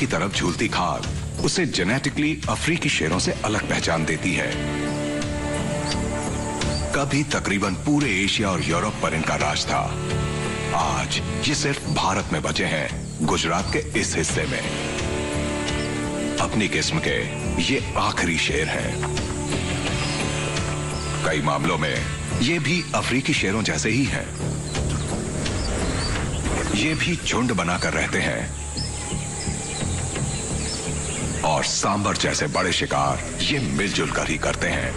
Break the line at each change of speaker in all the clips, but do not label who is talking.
की तरफ झूलती खाल उसे जेनेटिकली अफ्रीकी शेरों से अलग पहचान देती है। कभी तकरीबन पूरे एशिया और यूरोप पर इनका राज था। आज ये सिर्फ भारत में बचे हैं, गुजरात के इस हिस्से में। अपनी किस्म के ये आखिरी शेर हैं। कई मामलों में ये भी अफ्रीकी शेरों जैसे ही हैं। ये भी झुंड बनाकर रहते हैं और सांबर जैसे बड़े शिकार ये मिलजुल कर ही करते हैं।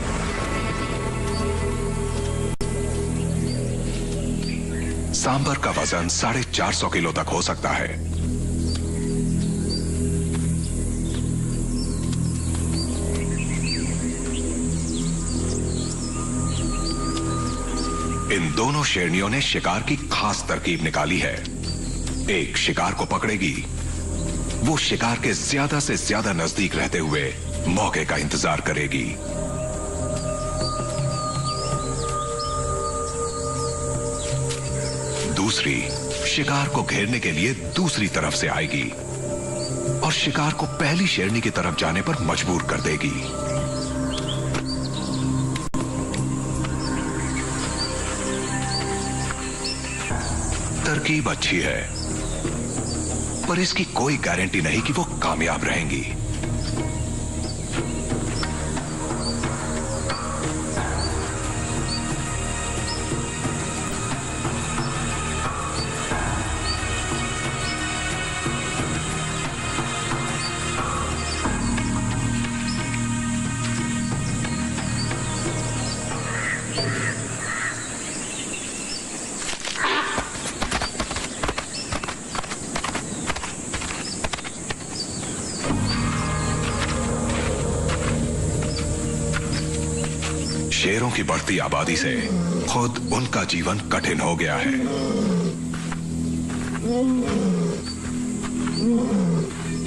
सांबर का वजन 450 किलो तक हो सकता है। इन दोनों शेरनियों ने शिकार की खास तरकीब निकाली है। एक शिकार को पकड़ेगी, वो शिकार के ज्यादा से ज्यादा नजदीक रहते हुए मौके का इंतजार करेगी। दूसरी शिकार को घेरने के लिए दूसरी तरफ से आएगी और शिकार को पहली शेरनी की तरफ जाने पर मजबूर कर देगी। तरकीब अच्छी है, पर इसकी कोई गारंटी नहीं कि वो कामयाब रहेंगी। शेरों की बढ़ती आबादी से खुद उनका जीवन कठिन हो गया है।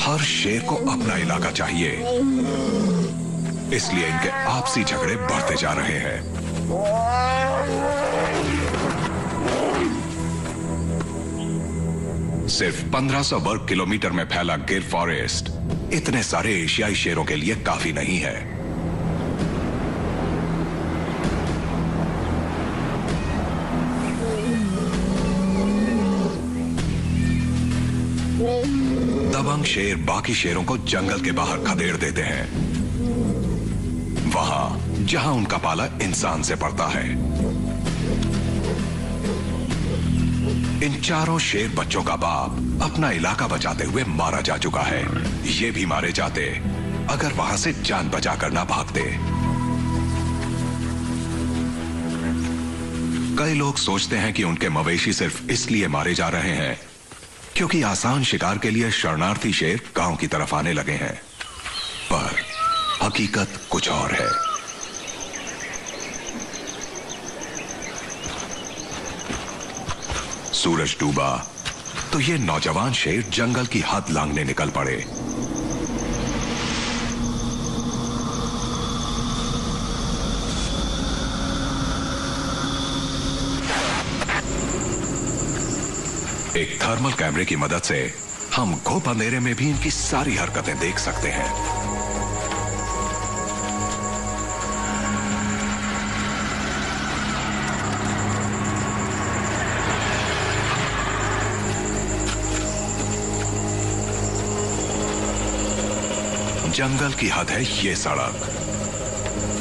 हर शेर को अपना इलाका चाहिए, इसलिए इनके आपसी झगड़े बढ़ते जा रहे हैं। सिर्फ 1500 वर्ग किलोमीटर में फैला गिर फॉरेस्ट इतने सारे एशियाई शेरों के लिए काफी नहीं है। दबंग शेर बाकी शेरों को जंगल के बाहर खदेड़ देते हैं, वहां जहां उनका पाला इंसान से पड़ता है। इन चारों शेर बच्चों का बाप अपना इलाका बचाते हुए मारा जा चुका है। ये भी मारे जाते अगर वहां से जान बचाकर ना भागते। कई लोग सोचते हैं कि उनके मवेशी सिर्फ इसलिए मारे जा रहे हैं क्योंकि आसान शिकार के लिए शरणार्थी शेर गांव की तरफ आने लगे हैं, पर हकीकत कुछ और है। सूरज डूबा तो ये नौजवान शेर जंगल की हद लांघने निकल पड़े। एक थर्मल कैमरे की मदद से हम घुप अंधेरे में भी इनकी सारी हरकतें देख सकते हैं। जंगल की हद है ये सड़क,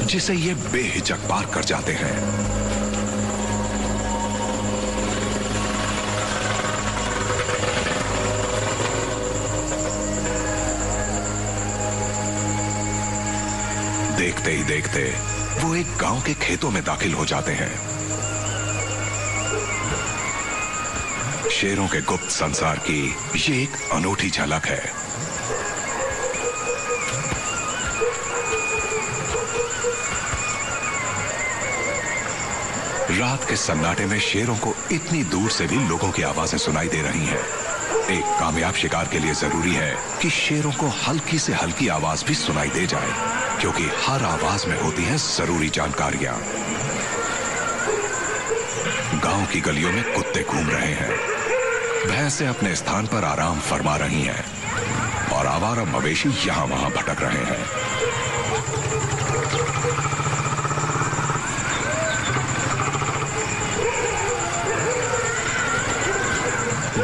जिसे ये बेहिचक पार कर जाते हैं। देखते ही देखते वो एक गांव के खेतों में दाखिल हो जाते हैं। शेरों के गुप्त संसार की ये एक अनूठी झलक है। रात के सन्नाटे में शेरों को इतनी दूर से भी लोगों की आवाजें सुनाई दे रही हैं। एक कामयाब शिकार के लिए जरूरी है कि शेरों को हल्की से हल्की आवाज भी सुनाई दे जाए, क्योंकि हर आवाज में होती हैं जरूरी जानकारियां। गांव की गलियों में कुत्ते घूम रहे हैं, भैंसें अपने स्थान पर आराम फरमा रही हैं और आवारा मवेशी यहां वहां भटक रहे हैं।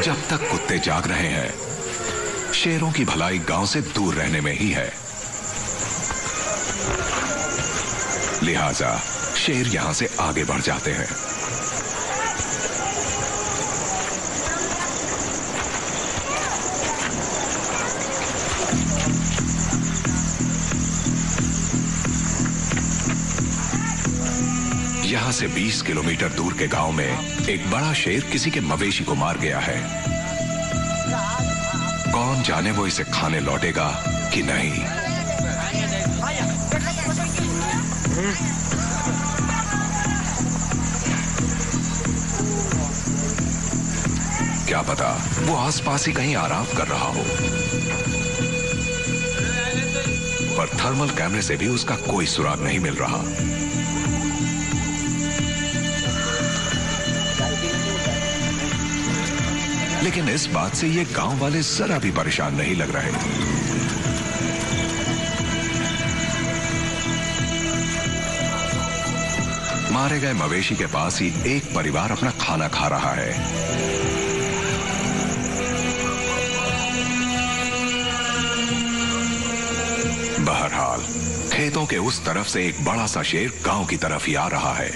जब तक कुत्ते जाग रहे हैं, शेरों की भलाई गांव से दूर रहने में ही है। लिहाजा शेर यहां से आगे बढ़ जाते हैं। यहां से 20 किलोमीटर दूर के गांव में एक बड़ा शेर किसी के मवेशी को मार गया है। कौन जाने वो इसे खाने लौटेगा कि नहीं। क्या पता वो आसपास ही कहीं आराम कर रहा हो, पर थर्मल कैमरे से भी उसका कोई सुराग नहीं मिल रहा। लेकिन इस बात से ये गांव वाले जरा भी परेशान नहीं लग रहे। मारे गए मवेशी के पास ही एक परिवार अपना खाना खा रहा है। बहरहाल खेतों के उस तरफ से एक बड़ा सा शेर गांव की तरफ ही आ रहा है।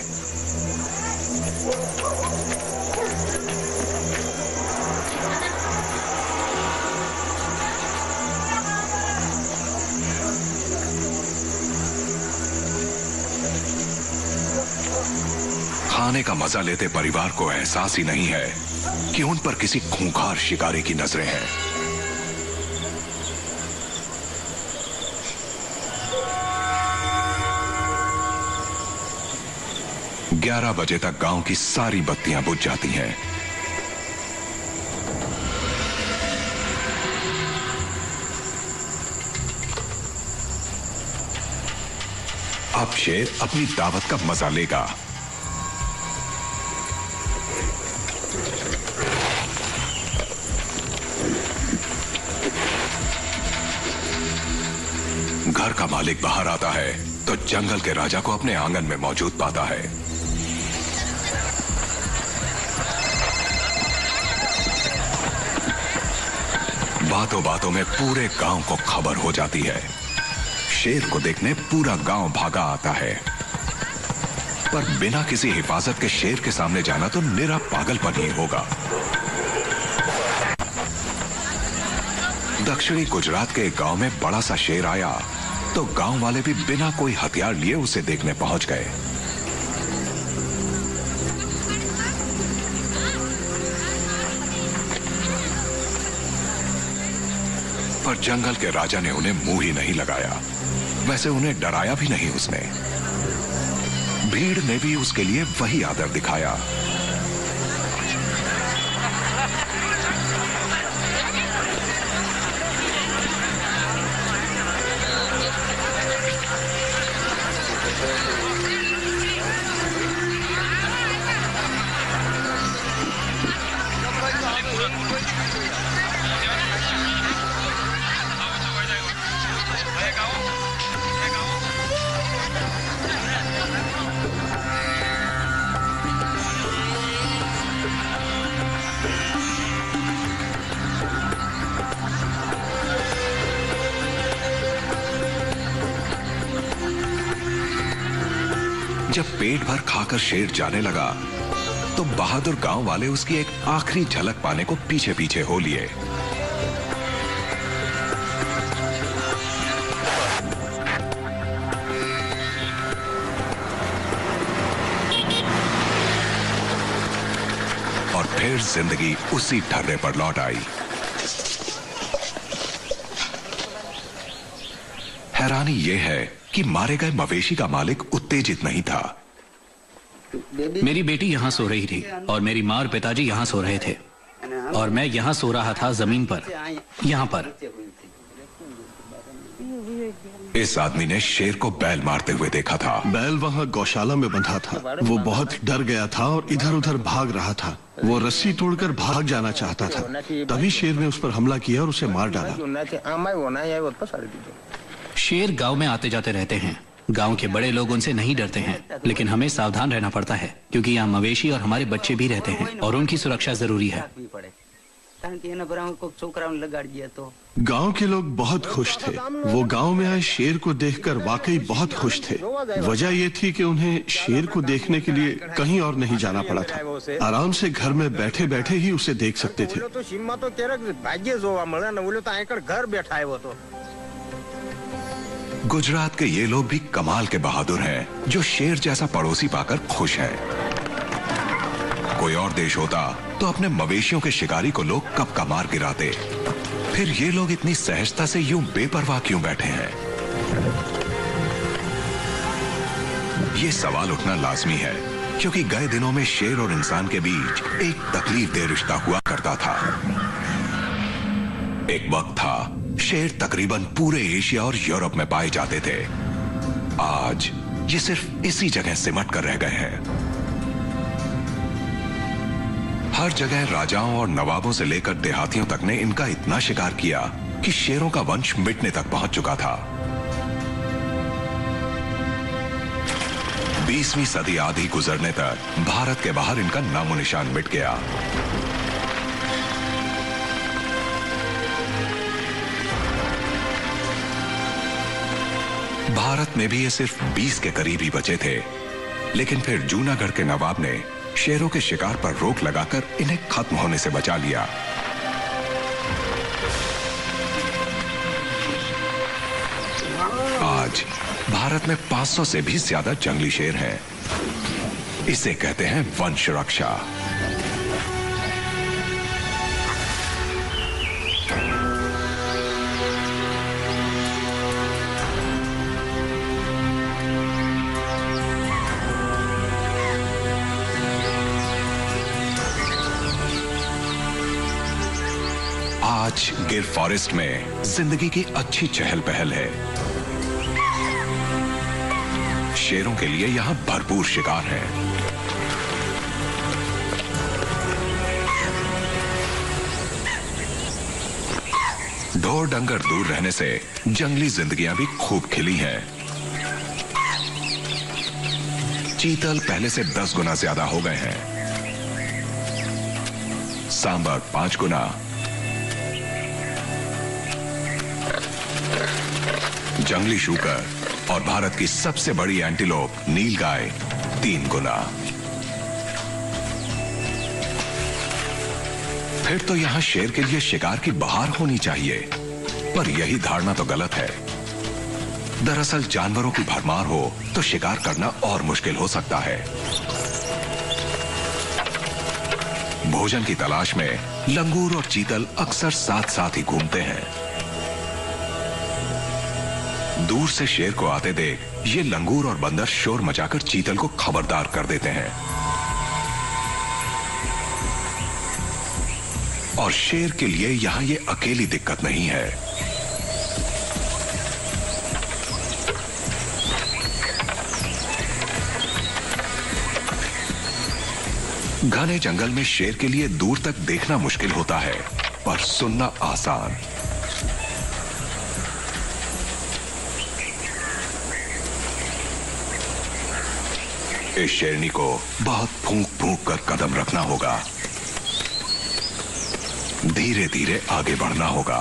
खाने का मजा लेते परिवार को एहसास ही नहीं है कि उन पर किसी खूंखार शिकारी की नजरें हैं। ग्यारह बजे तक गांव की सारी बत्तियां बुझ जाती हैं। अब शेर अपनी दावत का मजा लेगा। घर का मालिक बाहर आता है तो जंगल के राजा को अपने आंगन में मौजूद पाता है। बातों बातों में पूरे गांव को खबर हो जाती है। शेर को देखने पूरा गांव भागा आता है, पर बिना किसी हिफाजत के शेर के सामने जाना तो निरा पागलपन ही होगा। दक्षिणी गुजरात के एक गांव में बड़ा सा शेर आया तो गांव वाले भी बिना कोई हथियार लिए उसे देखने पहुंच गए। पर जंगल के राजा ने उन्हें मुंह ही नहीं लगाया। वैसे उन्हें डराया भी नहीं उसने। भीड़ ने भी उसके लिए वही आदर दिखाया। जब पेट भर खाकर शेर जाने लगा तो बहादुर गांव वाले उसकी एक आखिरी झलक पाने को पीछे पीछे हो लिए। और फिर जिंदगी उसी ढर्रे पर लौट आई। हैरानी यह है कि मारे गए मवेशी का मालिक उत्तेजित नहीं था।
मेरी बेटी यहाँ सो रही थी और मेरी माँ और पिताजी यहाँ सो रहे थे और मैं यहाँ सो रहा था जमीन पर, यहाँ पर।
इस आदमी ने शेर को बैल मारते हुए देखा था।
बैल वहाँ गौशाला में बंधा था। वो बहुत डर गया था और इधर उधर भाग रहा था। वो रस्सी तोड़कर भाग जाना चाहता था। तभी शेर ने उस पर हमला किया और उसे मार डाला।
शेर गांव में आते जाते रहते हैं। गांव के बड़े लोग उनसे नहीं डरते हैं, लेकिन हमें सावधान रहना पड़ता है क्योंकि यहाँ मवेशी और हमारे बच्चे भी रहते हैं और उनकी सुरक्षा जरूरी है।
गांव के लोग बहुत खुश थे। वो गांव में आए शेर को देखकर वाकई बहुत खुश थे। वजह ये थी कि उन्हें शेर को देखने के लिए कहीं और नहीं जाना पड़ा था। आराम से घर में बैठे बैठे ही उसे देख सकते थे।
गुजरात के ये लोग भी कमाल के बहादुर हैं, जो शेर जैसा पड़ोसी पाकर खुश हैं। कोई और देश होता तो अपने मवेशियों के शिकारी को लोग कब का मार गिराते। फिर ये लोग इतनी सहजता से यूं बेपरवाह क्यों बैठे हैं? ये सवाल उठना लाजमी है क्योंकि गए दिनों में शेर और इंसान के बीच एक तकलीफदेह रिश्ता हुआ करता था। एक वक्त था शेर तकरीबन पूरे एशिया और यूरोप में पाए जाते थे। आज ये सिर्फ इसी जगह सिमट कर रह गए हैं। हर जगह राजाओं और नवाबों से लेकर देहातियों तक ने इनका इतना शिकार किया कि शेरों का वंश मिटने तक पहुंच चुका था। 20वीं सदी आधी गुजरने तक भारत के बाहर इनका नामो निशान मिट गया। भारत में भी ये सिर्फ 20 के करीब ही बचे थे, लेकिन फिर जूनागढ़ के नवाब ने शेरों के शिकार पर रोक लगाकर इन्हें खत्म होने से बचा लिया। आज भारत में 500 से भी ज्यादा जंगली शेर हैं। इसे कहते हैं वंश रक्षा। आज गिर फॉरेस्ट में जिंदगी की अच्छी चहल पहल है। शेरों के लिए यहां भरपूर शिकार है। ढोर डंगर दूर रहने से जंगली जिंदगियां भी खूब खिली हैं। चीतल पहले से 10 गुना ज्यादा हो गए हैं। सांबर 5 गुना, जंगली शूकर और भारत की सबसे बड़ी एंटीलोप नीलगाय 3 गुना। फिर तो यहां शेर के लिए शिकार की बहार होनी चाहिए, पर यही धारणा तो गलत है। दरअसल जानवरों की भरमार हो तो शिकार करना और मुश्किल हो सकता है। भोजन की तलाश में लंगूर और चीतल अक्सर साथ साथ ही घूमते हैं। दूर से शेर को आते देख ये लंगूर और बंदर शोर मचाकर चीतल को खबरदार कर देते हैं। और शेर के लिए यहां ये अकेली दिक्कत नहीं है। घने जंगल में शेर के लिए दूर तक देखना मुश्किल होता है, पर सुनना आसान। इस शेरनी को बहुत फूंक फूंक कर कदम रखना होगा, धीरे धीरे आगे बढ़ना होगा।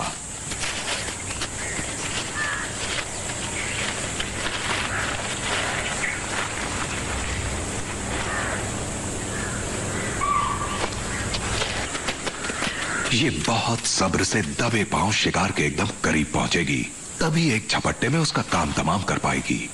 ये बहुत सब्र से दबे पांव शिकार के एकदम करीब पहुंचेगी, तभी एक झपट्टे में उसका काम तमाम कर पाएगी।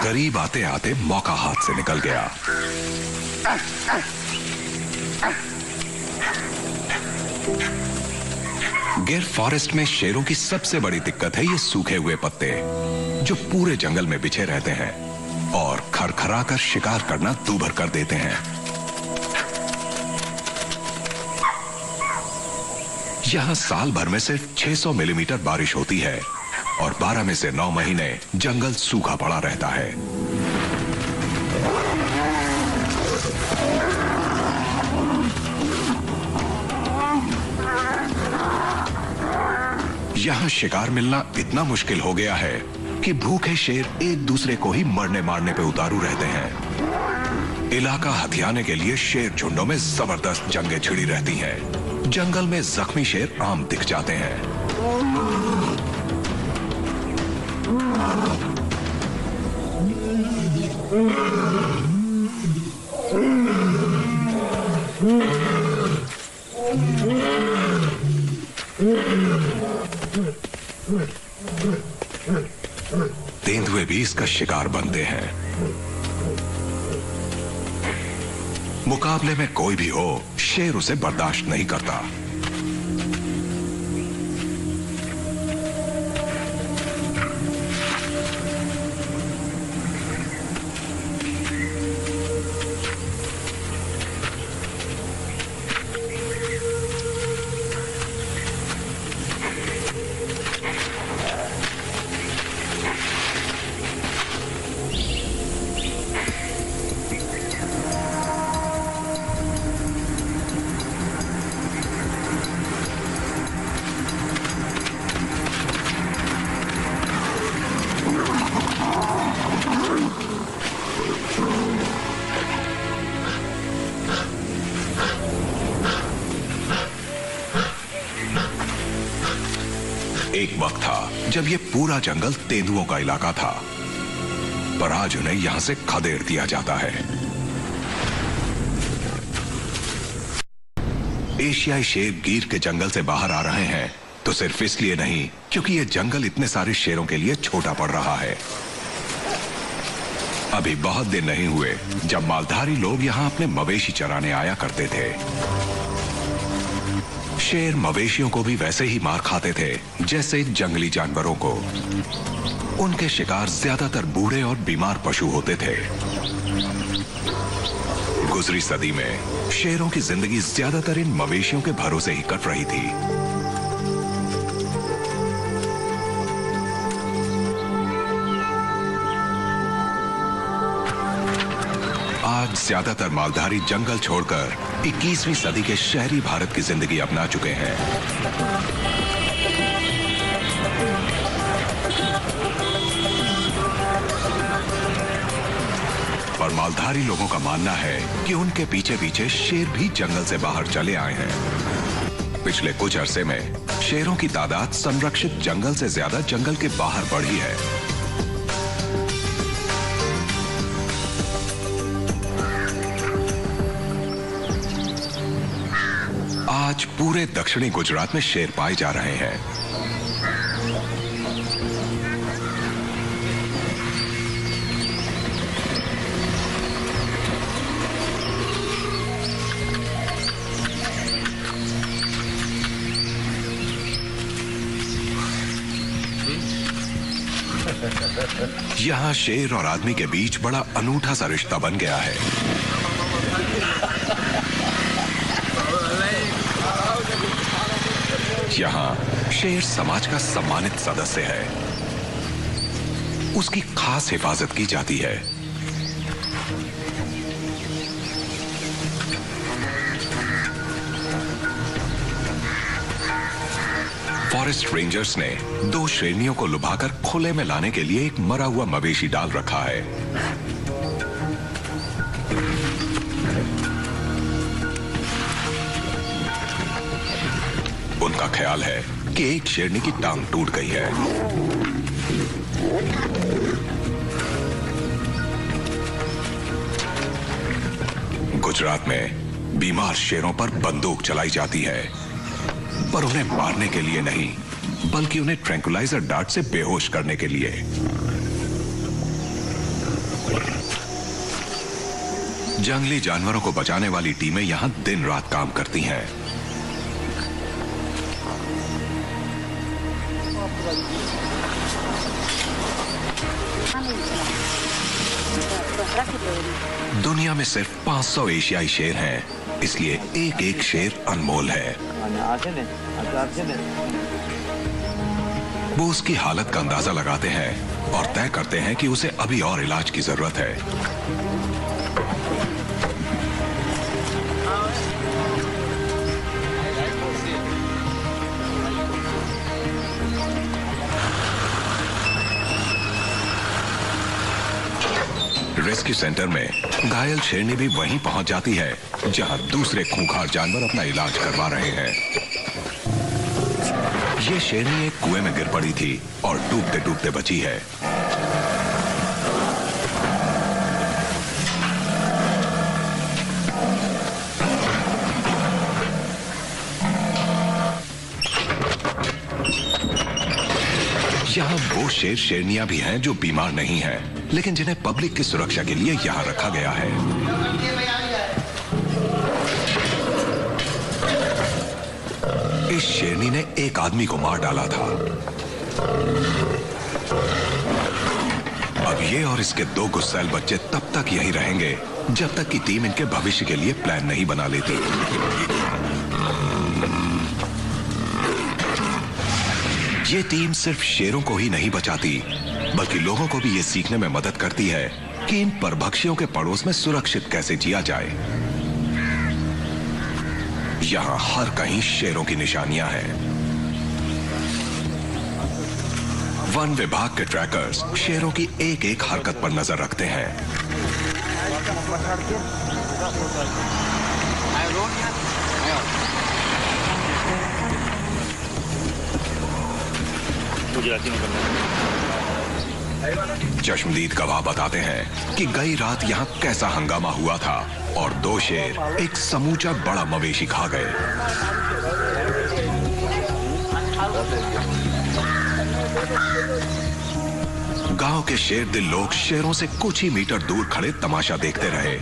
करीब आते आते मौका हाथ से निकल गया। गिर फॉरेस्ट में शेरों की सबसे बड़ी दिक्कत है ये सूखे हुए पत्ते, जो पूरे जंगल में बिछे रहते हैं और खरखराकर शिकार करना दूभर कर देते हैं। यहां साल भर में सिर्फ 600 मिलीमीटर बारिश होती है और 12 में से 9 महीने जंगल सूखा पड़ा रहता है। यहां शिकार मिलना इतना मुश्किल हो गया है कि भूखे शेर एक दूसरे को ही मरने मारने पे उतारू रहते हैं। इलाका हथियाने के लिए शेर झुंडों में जबरदस्त जंगें छिड़ी रहती हैं। जंगल में जख्मी शेर आम दिख जाते हैं। तेंदुए भी इसका शिकार बनते हैं। मुकाबले में कोई भी हो, शेर उसे बर्दाश्त नहीं करता। एक वक्त था जब ये पूरा जंगल तेंदुओं का इलाका था, पर आज उन्हें यहां से खदेड़ दिया जाता है। एशियाई शेर गिर के जंगल से बाहर आ रहे हैं तो सिर्फ इसलिए नहीं क्योंकि ये जंगल इतने सारे शेरों के लिए छोटा पड़ रहा है। अभी बहुत दिन नहीं हुए जब मालधारी लोग यहां अपने मवेशी चराने आया करते थे। शेर मवेशियों को भी वैसे ही मार खाते थे जैसे जंगली जानवरों को। उनके शिकार ज्यादातर बूढ़े और बीमार पशु होते थे। गुजरी सदी में शेरों की जिंदगी ज्यादातर इन मवेशियों के भरोसे ही कट रही थी। आज ज्यादातर मालधारी जंगल छोड़कर 21वीं सदी के शहरी भारत की जिंदगी अपना चुके हैं। पर मालधारी लोगों का मानना है कि उनके पीछे पीछे शेर भी जंगल से बाहर चले आए हैं। पिछले कुछ अरसे में शेरों की तादाद संरक्षित जंगल से ज्यादा जंगल के बाहर बढ़ी है। आज पूरे दक्षिणी गुजरात में शेर पाए जा रहे हैं। यहां शेर और आदमी के बीच बड़ा अनूठा सा रिश्ता बन गया है। यहां शेर समाज का सम्मानित सदस्य है। उसकी खास हिफाजत की जाती है। फॉरेस्ट रेंजर्स ने 2 शेरनियों को लुभाकर खुले में लाने के लिए एक मरा हुआ मवेशी डाल रखा है। उनका ख्याल है कि एक शेरनी की टांग टूट गई है। गुजरात में बीमार शेरों पर बंदूक चलाई जाती है, पर उन्हें मारने के लिए नहीं, बल्कि उन्हें ट्रैंकुलाइजर डार्ट से बेहोश करने के लिए। जंगली जानवरों को बचाने वाली टीमें यहाँ दिन रात काम करती हैं। दुनिया में सिर्फ 500 एशियाई शेर हैं, इसलिए एक एक शेर अनमोल है। वो उसकी हालत का अंदाजा लगाते हैं और तय करते हैं कि उसे अभी और इलाज की जरूरत है। रेस्क्यू सेंटर में घायल शेरनी भी वहीं पहुंच जाती है जहां दूसरे खूंखार जानवर अपना इलाज करवा रहे हैं। ये शेरनी एक कुएं में गिर पड़ी थी और डूबते डूबते बची है। यहाँ वो शेर शेरनियां भी हैं जो बीमार नहीं हैं, लेकिन जिन्हें पब्लिक की सुरक्षा के लिए यहाँ रखा गया है। इस शेरनी ने एक आदमी को मार डाला था। अब ये और इसके 2 गुस्सैल बच्चे तब तक यहीं रहेंगे जब तक कि टीम इनके भविष्य के लिए प्लान नहीं बना लेती। ये टीम सिर्फ शेरों को ही नहीं बचाती, बल्कि लोगों को भी ये सीखने में मदद करती है कि इन परभक्षियों के पड़ोस में सुरक्षित कैसे जिया जाए। यहां हर कहीं शेरों की निशानियां हैं। वन विभाग के ट्रैकर्स शेरों की एक एक हरकत पर नजर रखते हैं। चश्मदीद गवाह बताते हैं कि गई रात यहाँ कैसा हंगामा हुआ था और 2 शेर एक समूचा बड़ा मवेशी खा गए। गांव के शेर दिल लोग शेरों से कुछ ही मीटर दूर खड़े तमाशा देखते रहे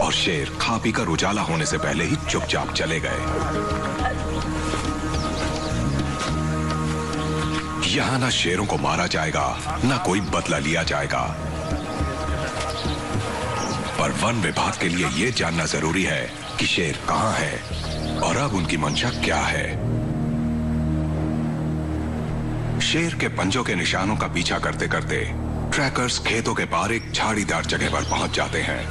और शेर खा पी कर उजाला होने से पहले ही चुपचाप चले गए। यहाँ ना शेरों को मारा जाएगा, ना कोई बदला लिया जाएगा, पर वन विभाग के लिए यह जानना जरूरी है कि शेर कहाँ है और अब उनकी मंशा क्या है। शेर के पंजों के निशानों का पीछा करते करते ट्रैकर्स खेतों के पार एक झाड़ीदार जगह पर पहुंच जाते हैं।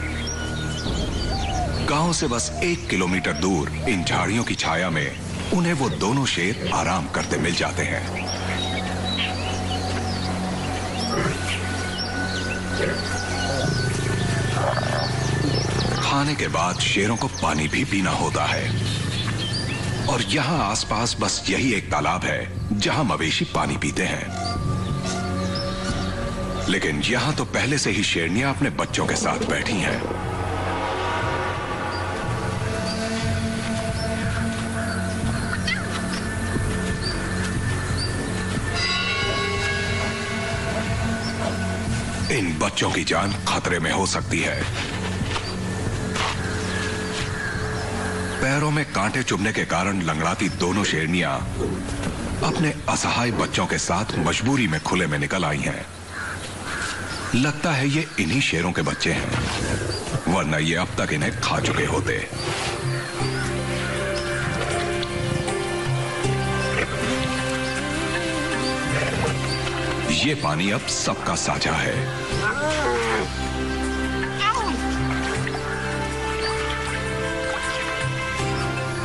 गांव से बस 1 किलोमीटर दूर इन झाड़ियों की छाया में उन्हें वो दोनों शेर आराम करते मिल जाते हैं। खाने के बाद शेरों को पानी भी पीना होता है और यहाँ आसपास बस यही एक तालाब है जहाँ मवेशी पानी पीते हैं। लेकिन यहाँ तो पहले से ही शेरनियां अपने बच्चों के साथ बैठी हैं। इन बच्चों की जान खतरे में हो सकती है। पैरों में कांटे चुभने के कारण लंगड़ाती दोनों शेरनियां अपने असहाय बच्चों के साथ मजबूरी में खुले में निकल आई हैं। लगता है ये इन्हीं शेरों के बच्चे हैं, वरना ये अब तक इन्हें खा चुके होते। ये पानी अब सबका साझा है।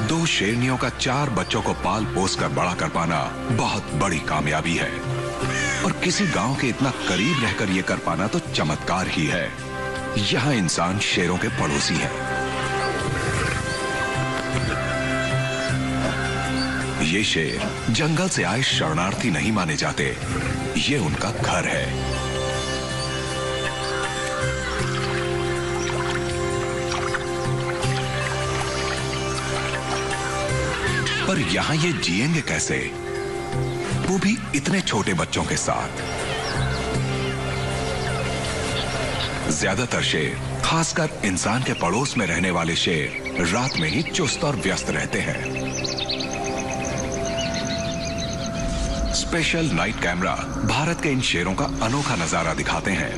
दो शेरनियों का 4 बच्चों को पाल पोस कर बड़ा कर पाना बहुत बड़ी कामयाबी है और किसी गांव के इतना करीब रहकर यह कर पाना तो चमत्कार ही है। यहां इंसान शेरों के पड़ोसी हैं। ये शेर जंगल से आए शरणार्थी नहीं माने जाते, ये उनका घर है। पर यहां ये जिएंगे कैसे, वो भी इतने छोटे बच्चों के साथ। ज्यादातर शेर खासकर इंसान के पड़ोस में रहने वाले शेर रात में ही चुस्त और व्यस्त रहते हैं। स्पेशल नाइट कैमरा भारत के इन शेरों का अनोखा नजारा दिखाते हैं।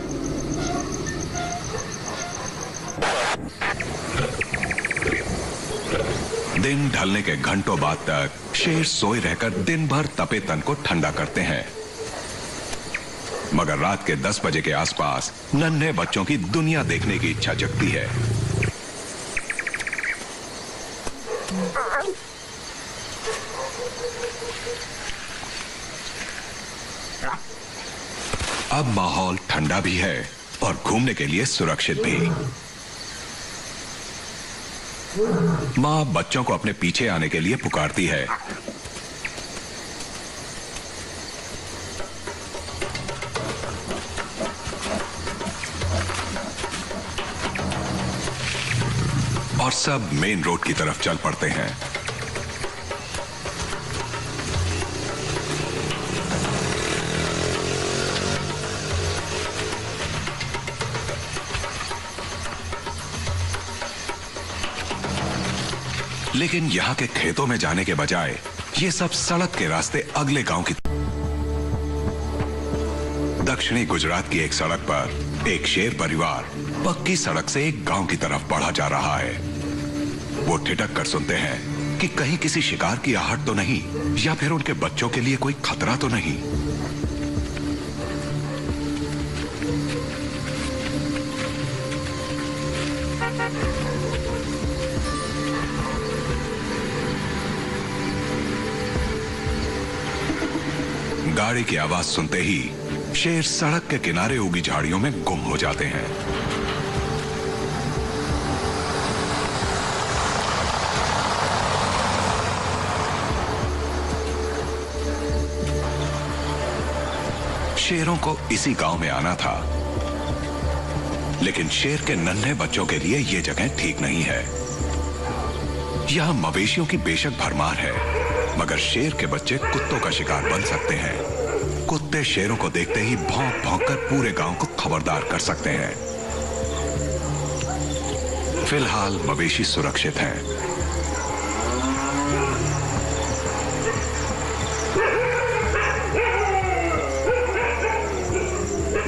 दिन ढलने के घंटों बाद तक शेर सोए रहकर दिन भर तपे तन को ठंडा करते हैं, मगर रात के 10 बजे के आसपास नन्हे बच्चों की दुनिया देखने की इच्छा जगती है। अब माहौल ठंडा भी है और घूमने के लिए सुरक्षित भी। मां बच्चों को अपने पीछे आने के लिए पुकारती है। और सब मेन रोड की तरफ चल पड़ते हैं। लेकिन यहां के खेतों में जाने के बजाय ये सब सड़क के रास्ते अगले गांव की। दक्षिणी गुजरात की एक सड़क पर एक शेर परिवार पक्की सड़क से एक गांव की तरफ बढ़ा जा रहा है। वो ठिठक कर सुनते हैं कि कहीं किसी शिकार की आहट तो नहीं, या फिर उनके बच्चों के लिए कोई खतरा तो नहीं। गाड़ी की आवाज सुनते ही शेर सड़क के किनारे उगी झाड़ियों में गुम हो जाते हैं। शेरों को इसी गांव में आना था, लेकिन शेर के नन्हे बच्चों के लिए यह जगह ठीक नहीं है। यहां मवेशियों की बेशक भरमार है, मगर शेर के बच्चे कुत्तों का शिकार बन सकते हैं। कुत्ते शेरों को देखते ही भौंक भौंक कर पूरे गांव को खबरदार कर सकते हैं। फिलहाल मवेशी सुरक्षित हैं।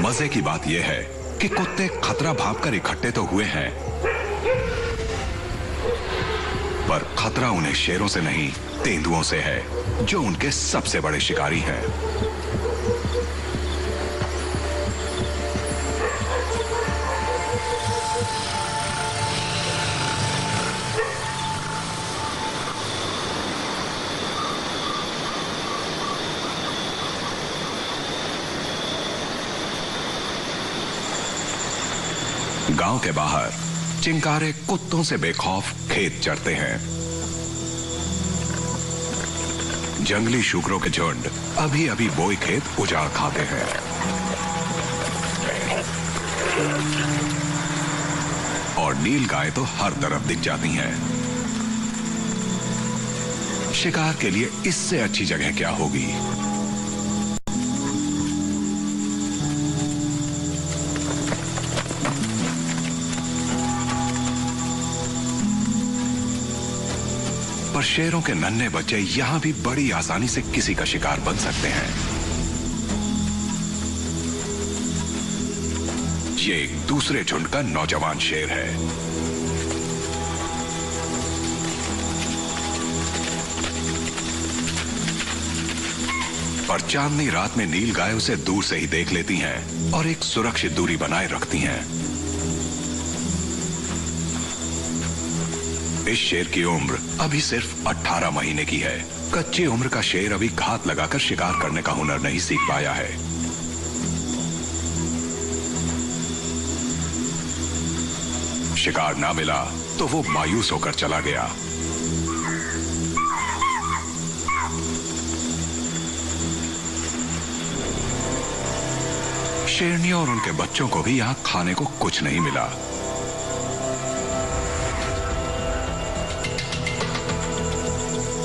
मजे की बात यह है कि कुत्ते खतरा भांपकर इकट्ठे तो हुए हैं, पर खतरा उन्हें शेरों से नहीं, तेंदुओं से है, जो उनके सबसे बड़े शिकारी हैं। गांव के बाहर चिंकारे कुत्तों से बेखौफ खेत चरते हैं। जंगली शुकरों के झुंड अभी अभी बोई खेत उजाड़ खाते हैं। और नील गाय तो हर तरफ दिख जाती हैं। शिकार के लिए इससे अच्छी जगह क्या होगी। पर शेरों के नन्हे बच्चे यहां भी बड़ी आसानी से किसी का शिकार बन सकते हैं। ये एक दूसरे झुंड का नौजवान शेर है। पर चांदनी रात में नील गाय उसे दूर से ही देख लेती हैं और एक सुरक्षित दूरी बनाए रखती हैं। इस शेर की उम्र अभी सिर्फ 18 महीने की है। कच्ची उम्र का शेर अभी घात लगाकर शिकार करने का हुनर नहीं सीख पाया है। शिकार ना मिला तो वो मायूस होकर चला गया। शेरनियों और उनके बच्चों को भी यहां खाने को कुछ नहीं मिला।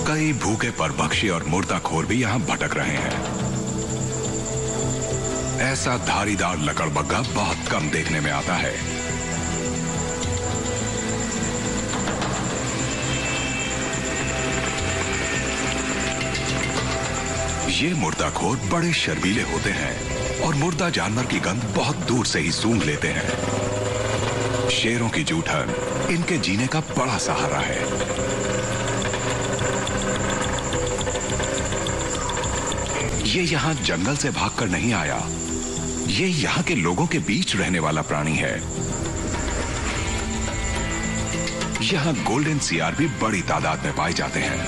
कई भूखे परभक्षी और मुर्दाखोर भी यहां भटक रहे हैं। ऐसा धारीदार लकड़बग्गा बहुत कम देखने में आता है। ये मुर्दाखोर बड़े शर्मीले होते हैं और मुर्दा जानवर की गंध बहुत दूर से ही सूंघ लेते हैं। शेरों की जूठन इनके जीने का बड़ा सहारा है। ये यहाँ जंगल से भागकर नहीं आया, ये यहाँ के लोगों के बीच रहने वाला प्राणी है। यहाँ गोल्डन सियार भी बड़ी तादाद में पाए जाते हैं।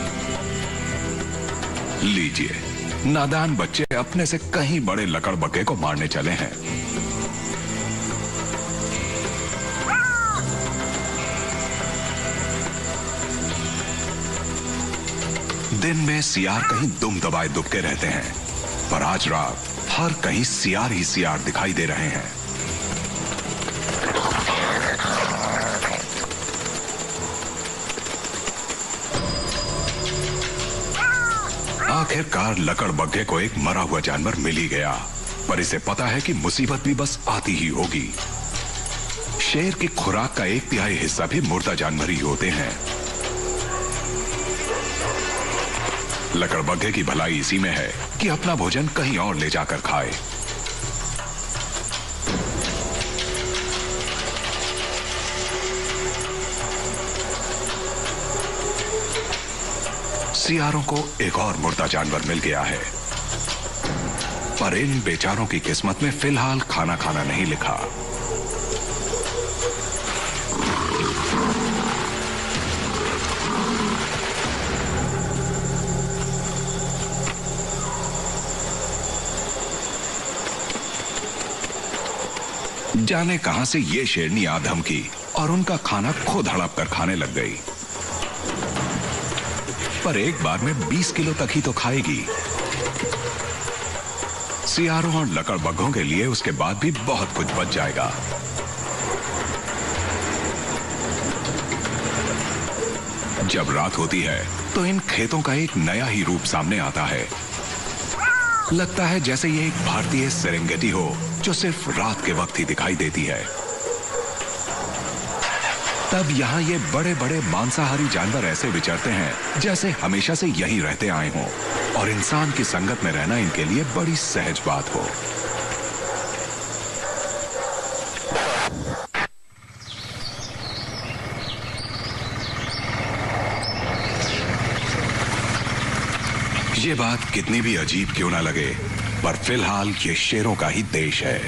लीजिए, नादान बच्चे अपने से कहीं बड़े लकड़बग्गे को मारने चले हैं। दिन में सियार कहीं दुम दबाए दुबके रहते हैं, पर आज रात हर कहीं सियार ही सियार दिखाई दे रहे हैं। आखिरकार लकड़बग्गे को एक मरा हुआ जानवर मिल ही गया, पर इसे पता है कि मुसीबत भी बस आती ही होगी। शेर की खुराक का 1/3 हिस्सा भी मुर्दा जानवर ही होते हैं। लकड़बग्गे की भलाई इसी में है कि अपना भोजन कहीं और ले जाकर खाए। सियारों को एक और मुर्दा जानवर मिल गया है, पर इन बेचारों की किस्मत में फिलहाल खाना खाना नहीं लिखा। जाने कहां से ये शेरनी आ धमकी और उनका खाना खुद हड़प कर खाने लग गई। पर एक बार में 20 किलो तक ही तो खाएगी। सियारों और लकड़बग्गों के लिए उसके बाद भी बहुत कुछ बच जाएगा। जब रात होती है तो इन खेतों का एक नया ही रूप सामने आता है। लगता है जैसे ये एक भारतीय सेरेंगेटी हो जो सिर्फ रात के वक्त ही दिखाई देती है। तब यहाँ ये बड़े बड़े मांसाहारी जानवर ऐसे विचरते हैं जैसे हमेशा से यहीं रहते आए हों और इंसान की संगत में रहना इनके लिए बड़ी सहज बात हो। ये बात कितनी भी अजीब क्यों ना लगे, पर फिलहाल ये शेरों का ही देश है।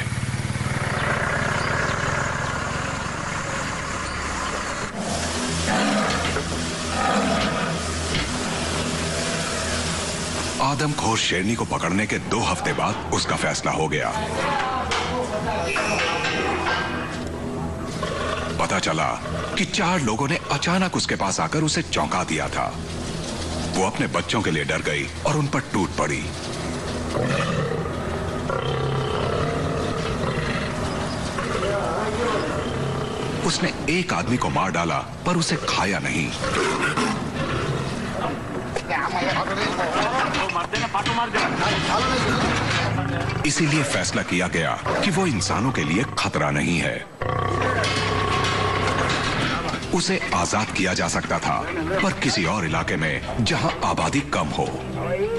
आदमखोर शेरनी को पकड़ने के 2 हफ्ते बाद उसका फैसला हो गया। पता चला कि 4 लोगों ने अचानक उसके पास आकर उसे चौंका दिया था। वो अपने बच्चों के लिए डर गई और उन पर टूट पड़ी। उसने एक आदमी को मार डाला पर उसे खाया नहीं। इसीलिए फैसला किया गया कि वो इंसानों के लिए खतरा नहीं है। उसे आजाद किया जा सकता था, पर किसी और इलाके में जहां आबादी कम हो।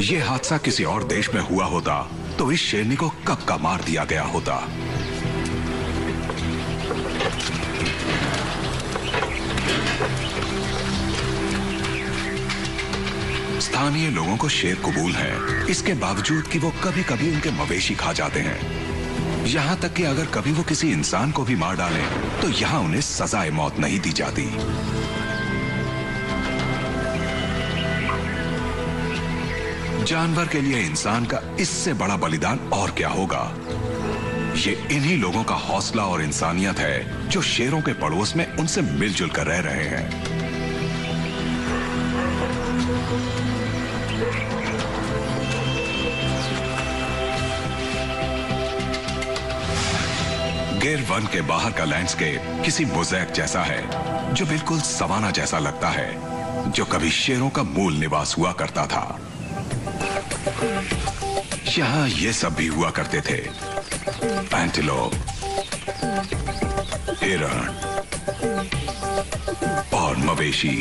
यह हादसा किसी और देश में हुआ होता तो इस शेरनी को कब का मार दिया गया होता। स्थानीय लोगों को शेर कबूल है, इसके बावजूद कि वो कभी कभी उनके मवेशी खा जाते हैं। यहां तक कि अगर कभी वो किसी इंसान को भी मार डालें तो यहां उन्हें सजाए मौत नहीं दी जाती। जानवर के लिए इंसान का इससे बड़ा बलिदान और क्या होगा। ये इन्हीं लोगों का हौसला और इंसानियत है जो शेरों के पड़ोस में उनसे मिलजुल कर रह रहे हैं। गिर वन के बाहर का लैंडस्केप किसी मोज़ेक जैसा है जो बिल्कुल सवाना जैसा लगता है, जो कभी शेरों का मूल निवास हुआ करता था। यहां ये सब भी हुआ करते थे, एंटीलोप, हिरण और मवेशी।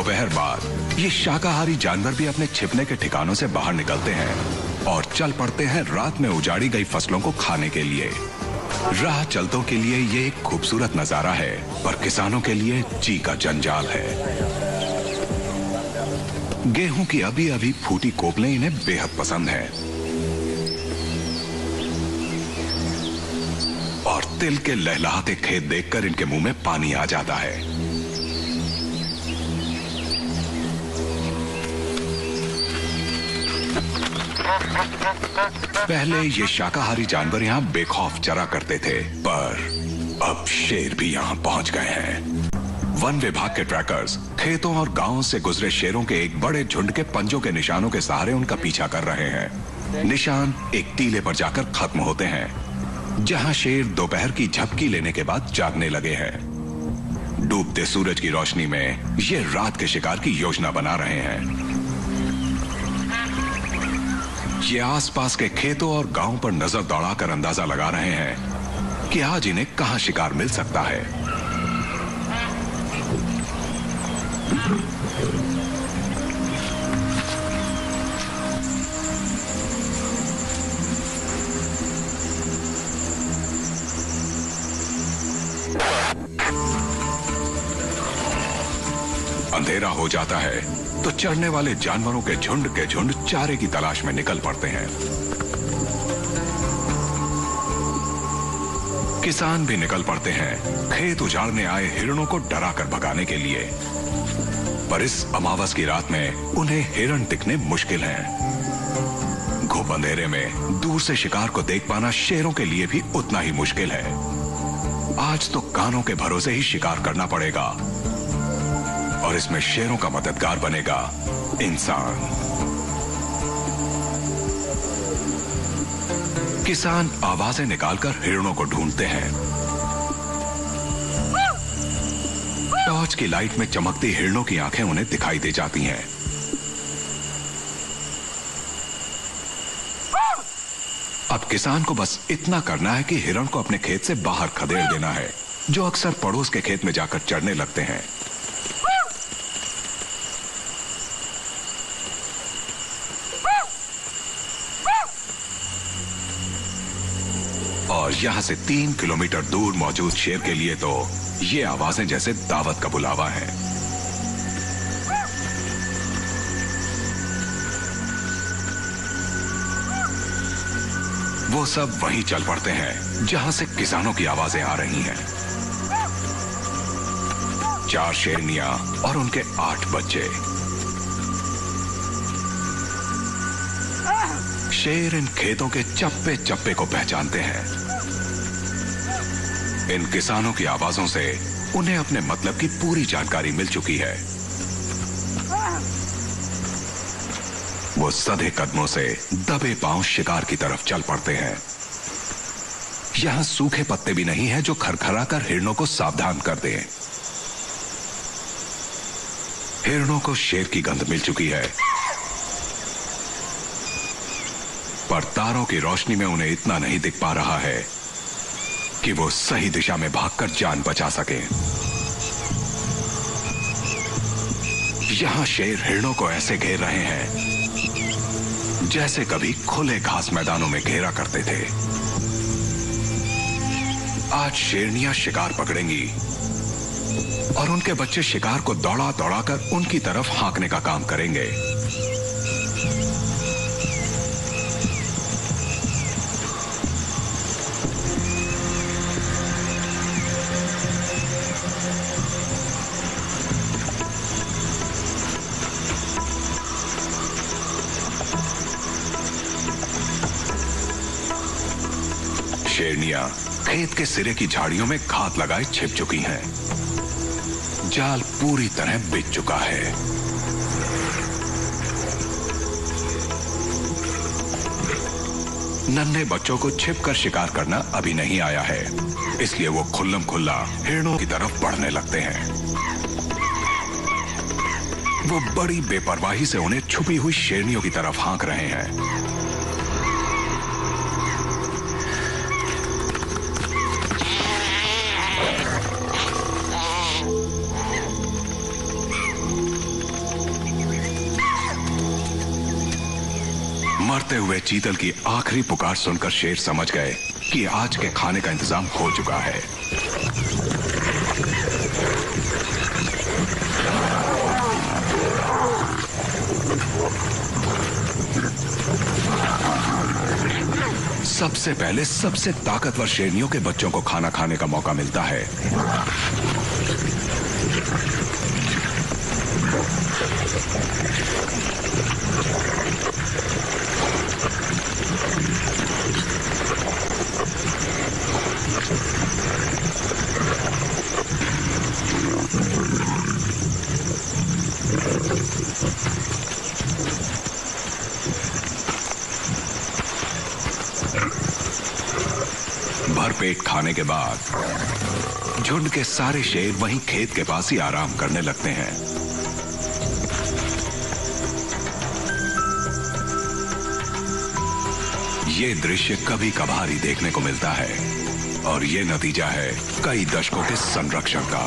दोपहर बाद ये शाकाहारी जानवर भी अपने छिपने के ठिकानों से बाहर निकलते हैं और चल पड़ते हैं रात में उजाड़ी गई फसलों को खाने के लिए। राह चलतों के लिए ये एक खूबसूरत नजारा है, पर किसानों के लिए जी का जंजाल है। गेहूं की अभी अभी फूटी कोपलें इन्हें बेहद पसंद है और तिल के लहलहाते खेत देखकर इनके मुंह में पानी आ जाता है। पहले ये शाकाहारी जानवर यहाँ बेखौफ चरा करते थे, पर अब शेर भी यहाँ पहुंच गए हैं। वन विभाग के ट्रैकर्स खेतों और गांवों से गुजरे शेरों के एक बड़े झुंड के पंजों के निशानों के सहारे उनका पीछा कर रहे हैं। निशान एक टीले पर जाकर खत्म होते हैं, जहां शेर दोपहर की झपकी लेने के बाद जागने लगे हैं। डूबते सूरज की रोशनी में ये रात के शिकार की योजना बना रहे हैं। ये आसपास के खेतों और गांवों पर नजर दौड़ाकर अंदाजा लगा रहे हैं कि आज इन्हें कहां शिकार मिल सकता है। अंधेरा हो जाता है तो चढ़ने वाले जानवरों के झुंड चारे की तलाश में निकल पड़ते हैं। किसान भी निकल पड़ते हैं खेत उजाड़ने आए हिरणों को डराकर भगाने के लिए, पर इस अमावस की रात में उन्हें हिरण दिखने मुश्किल हैं। घुप अंधेरे में दूर से शिकार को देख पाना शेरों के लिए भी उतना ही मुश्किल है। आज तो कानों के भरोसे ही शिकार करना पड़ेगा और इसमें शेरों का मददगार बनेगा इंसान। किसान आवाजें निकालकर हिरणों को ढूंढते हैं। टॉर्च की लाइट में चमकती हिरणों की आंखें उन्हें दिखाई दे जाती हैं। अब किसान को बस इतना करना है कि हिरण को अपने खेत से बाहर खदेड़ देना है, जो अक्सर पड़ोस के खेत में जाकर चढ़ने लगते हैं। और यहां से 3 किलोमीटर दूर मौजूद शेर के लिए तो ये आवाजें जैसे दावत का बुलावा है। वो सब वहीं चल पड़ते हैं जहां से किसानों की आवाजें आ रही हैं। 4 शेरनियां और उनके 8 बच्चे। शेर इन खेतों के चप्पे चप्पे को पहचानते हैं। इन किसानों की आवाजों से उन्हें अपने मतलब की पूरी जानकारी मिल चुकी है। वो सधे कदमों से दबे पांव शिकार की तरफ चल पड़ते हैं। यहां सूखे पत्ते भी नहीं है जो खरखरा कर हिरणों को सावधान कर दें। हिरणों को शेर की गंध मिल चुकी है, पर तारों की रोशनी में उन्हें इतना नहीं दिख पा रहा है कि वो सही दिशा में भागकर जान बचा सके। यहां शेर हिरणों को ऐसे घेर रहे हैं जैसे कभी खुले घास मैदानों में घेरा करते थे। आज शेरनियां शिकार पकड़ेंगी और उनके बच्चे शिकार को दौड़ा दौड़ाकर उनकी तरफ हाँकने का काम करेंगे। शेरनियां खेत के सिरे की झाड़ियों में घात लगाए छिप चुकी हैं। जाल पूरी तरह बिछ चुका है। नन्हे बच्चों को छिपकर शिकार करना अभी नहीं आया है, इसलिए वो खुल्लम खुल्ला हिरणों की तरफ बढ़ने लगते हैं। वो बड़ी बेपरवाही से उन्हें छुपी हुई शेरनियों की तरफ हाँक रहे हैं। भागते हुए चीतल की आखिरी पुकार सुनकर शेर समझ गए कि आज के खाने का इंतजाम हो चुका है। सबसे पहले सबसे ताकतवर शेरनियों के बच्चों को खाना खाने का मौका मिलता है। भरपेट खाने के बाद झुंड के सारे शेर वहीं खेत के पास ही आराम करने लगते हैं। ये दृश्य कभी कभार ही देखने को मिलता है और ये नतीजा है कई दशकों के संरक्षण का।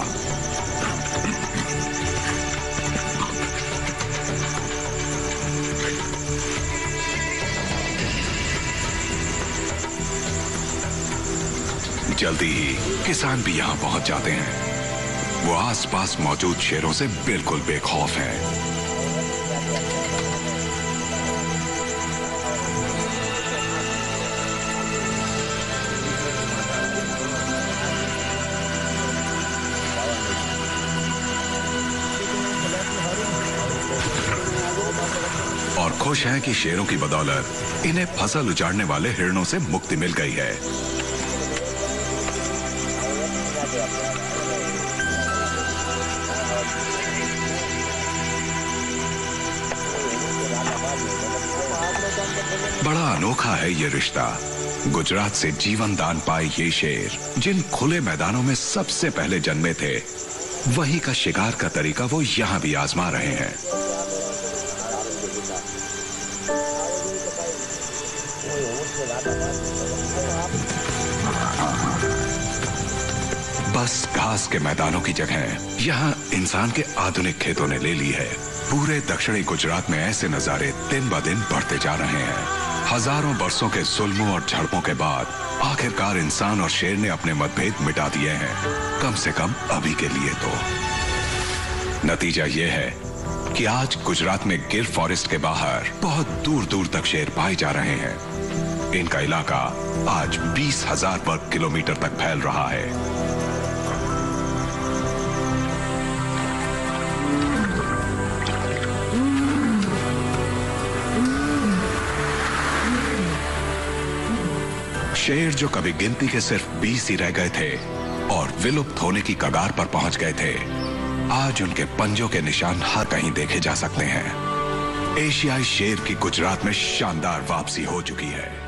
जल्दी ही किसान भी यहां पहुंच जाते हैं। वो आसपास मौजूद शेरों से बिल्कुल बेखौफ हैं। और खुश हैं कि शेरों की बदौलत इन्हें फसल उजाड़ने वाले हिरणों से मुक्ति मिल गई है। बड़ा अनोखा है ये रिश्ता। गुजरात से जीवन दान पाए ये शेर जिन खुले मैदानों में सबसे पहले जन्मे थे, वही का शिकार का तरीका वो यहां भी आजमा रहे हैं। बस घास के मैदानों की जगह यहां इंसान के आधुनिक खेतों ने ले ली है। पूरे दक्षिणी गुजरात में ऐसे नजारे दिन ब दिन बढ़ते जा रहे हैं। हजारों बरसों के जुल्मों और झड़पों के बाद आखिरकार इंसान और शेर ने अपने मतभेद मिटा दिए हैं, कम से कम अभी के लिए तो। नतीजा ये है कि आज गुजरात में गिर फॉरेस्ट के बाहर बहुत दूर दूर तक शेर पाए जा रहे हैं। इनका इलाका आज 20,000 वर्ग किलोमीटर तक फैल रहा है। शेर जो कभी गिनती के सिर्फ 20 ही रह गए थे और विलुप्त होने की कगार पर पहुंच गए थे, आज उनके पंजों के निशान हर कहीं देखे जा सकते हैं। एशियाई शेर की गुजरात में शानदार वापसी हो चुकी है।